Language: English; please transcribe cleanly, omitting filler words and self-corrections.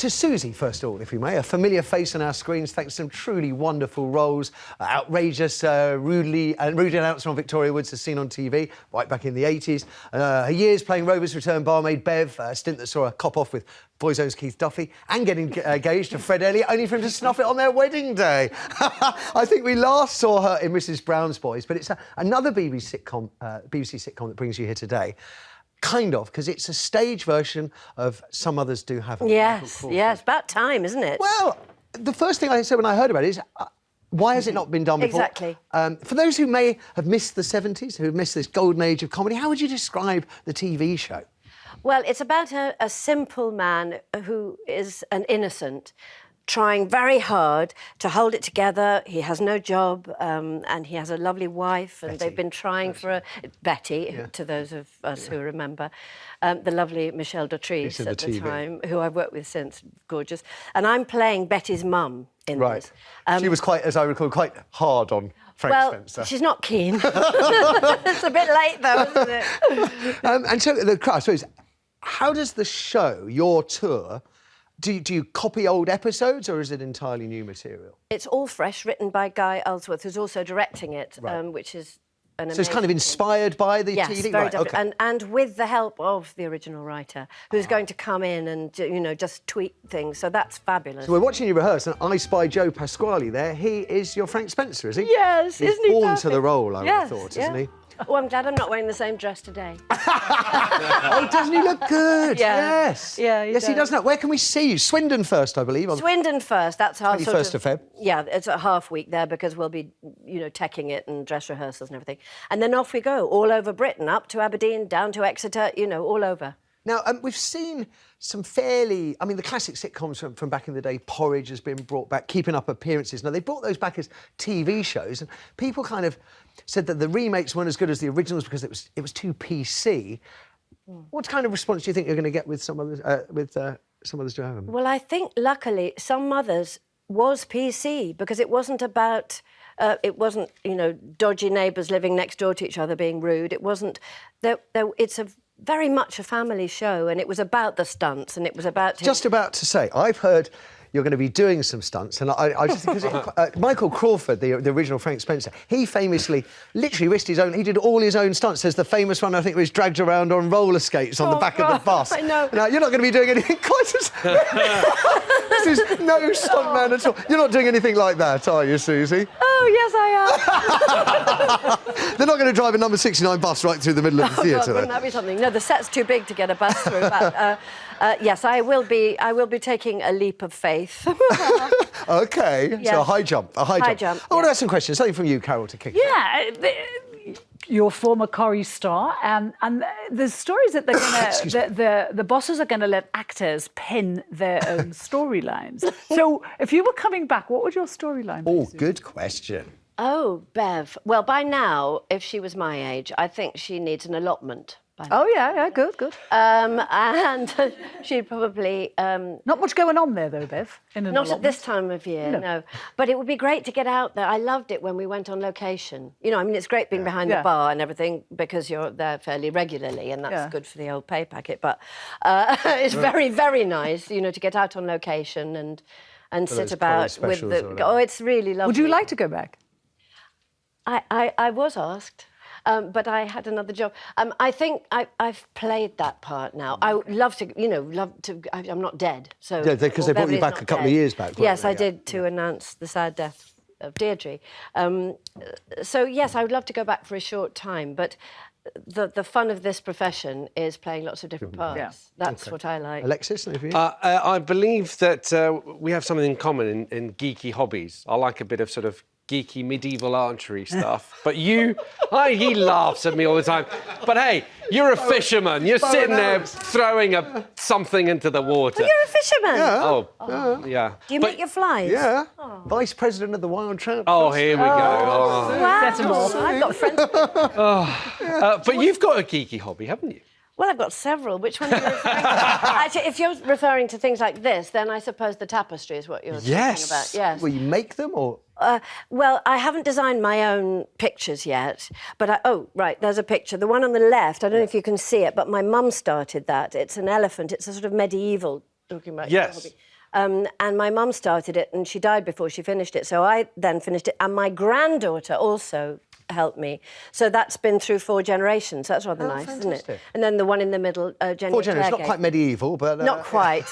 to Susie, first of all, if we may. A familiar face on our screens thanks to some truly wonderful roles. Outrageous, rude announcement on Victoria Woods as seen on TV right back in the 80s. Her years playing Rover's Return barmaid Bev, a stint that saw her cop off with Boyzone's Keith Duffy and getting engaged to Fred Elliott, only for him to snuff it on their wedding day. I think we last saw her in Mrs Brown's Boys, but it's another BBC sitcom that brings you here today. Kind of, because it's a stage version of Some Others Do Have. Yes, yes, about time, isn't it? Well, the first thing I said when I heard about it is, why has it not been done before? Exactly. For those who may have missed the 70s, who have missed this golden age of comedy, how would you describe the TV show? Well, it's about a simple man who is an innocent, trying very hard to hold it together. He has no job, and he has a lovely wife, and they've been trying for Betty, to those of us who remember, the lovely Michelle Dautrice at the time, who I've worked with since, gorgeous. And I'm playing Betty's mum in this. She was quite, as I recall, quite hard on Frank Spencer. She's not keen. It's a bit late, though, isn't it? And so, I suppose, how does the show, your tour, do you copy old episodes, or is it entirely new material? It's all fresh, written by Guy Ellsworth, who's also directing it, which is an amazing... So it's kind of inspired by the TV? Yes, very different. And with the help of the original writer, who's going to come in and, you know, just tweak things. So that's fabulous. So we're watching you rehearse, and I spy Joe Pasquale there. He is your Frank Spencer, is he? Yes, He's isn't he born perfect? to the role, I would have thought, isn't he? Oh, I'm glad I'm not wearing the same dress today. Oh, doesn't he look good? Yeah. Yes. Yeah, yes, he does now. Where can we see you? Swindon first, I believe. Swindon first. That's our 21st of Feb. Yeah, it's a half week there because we'll be, you know, teching it and dress rehearsals and everything. And then off we go, all over Britain, up to Aberdeen, down to Exeter, you know, all over. Now, we've seen some fairly... I mean, the classic sitcoms from back in the day, Porridge has been brought back, Keeping Up Appearances. Now, they brought those back as TV shows, and people kind of said that the remakes weren't as good as the originals because it was too PC. What kind of response do you think you're going to get with Some Others Do Have? Well, I think, luckily, Some Others was PC because it wasn't about... it wasn't, you know, dodgy neighbours living next door to each other being rude. It wasn't... It's very much a family show, and it was about the stunts, and it was about... Just about to say, I've heard you're going to be doing some stunts, and I just think... Michael Crawford, the original Frank Spencer, he famously literally risked his own... He did all his own stunts. There's the famous one, I think, where he's dragged around on roller skates on the back of the bus. I know. Now, you're not going to be doing anything quite as... This is no stuntman at all. You're not doing anything like that, are you, Susie? Oh, yes, I am. They're not going to drive a number 69 bus right through the middle of the theatre, though. Wouldn't that be something? No, the set's too big to get a bus through. But, yes, I will be taking a leap of faith. OK, yes. So a high jump, High jump, I want to ask some questions. Something from you, Carol, to kick. Yeah, your former Corrie star, and there's stories that they're going to... the bosses are going to let actors pen their own storylines. So if you were coming back, what would your storyline be? Oh, good question. Oh, Bev. Well, by now, if she was my age, I think she needs an allotment. Oh, yeah, good. And she'd probably... Not much going on there, though, Bev, in an Not allotment. at this time of year, no. But it would be great to get out there. I loved it when we went on location. You know, I mean, it's great being behind the bar and everything because you're there fairly regularly, and that's good for the old pay packet. But it's very, very nice, you know, to get out on location and sit about with the... Oh, it's really lovely. Would you like to go back? I was asked. But I had another job. I think I've played that part now. I would love to, you know, I'm not dead, so... Yeah, because they brought you back a couple of years back. Yes, I did, to announce the sad death of Deirdre. So, yes, I would love to go back for a short time, but the fun of this profession is playing lots of different parts. Yeah. That's what I like. Alexis, if you... I believe that we have something in common in geeky hobbies. I like a bit of sort of geeky medieval archery stuff. But he laughs at me all the time. But hey, you're a fisherman. You're sitting there throwing something into the water. Oh, you're a fisherman? Yeah. Oh, yeah. Do you make your flies? Yeah. Oh. Vice President of the Wild Trout. Oh, here we go. Oh. Wow. I've got friends. But you've got a geeky hobby, haven't you? Well, I've got several. Which one are you referring to? Actually, if you're referring to things like this, then I suppose the tapestry is what you're talking about. Yes. Will you make them, or...? Well, I haven't designed my own pictures yet, but oh, right, there's a picture. The one on the left, I don't know if you can see it, but my mum started that. It's an elephant. It's a sort of medieval talking about Yes. your hobby. And my mum started it, and she died before she finished it. So I then finished it, and my granddaughter also helped me. So that's been through 4 generations. That's rather nice, isn't it? fantastic. And then the one in the middle, Jenny 4 generations, Claire not gave quite me. medieval, but... Not quite.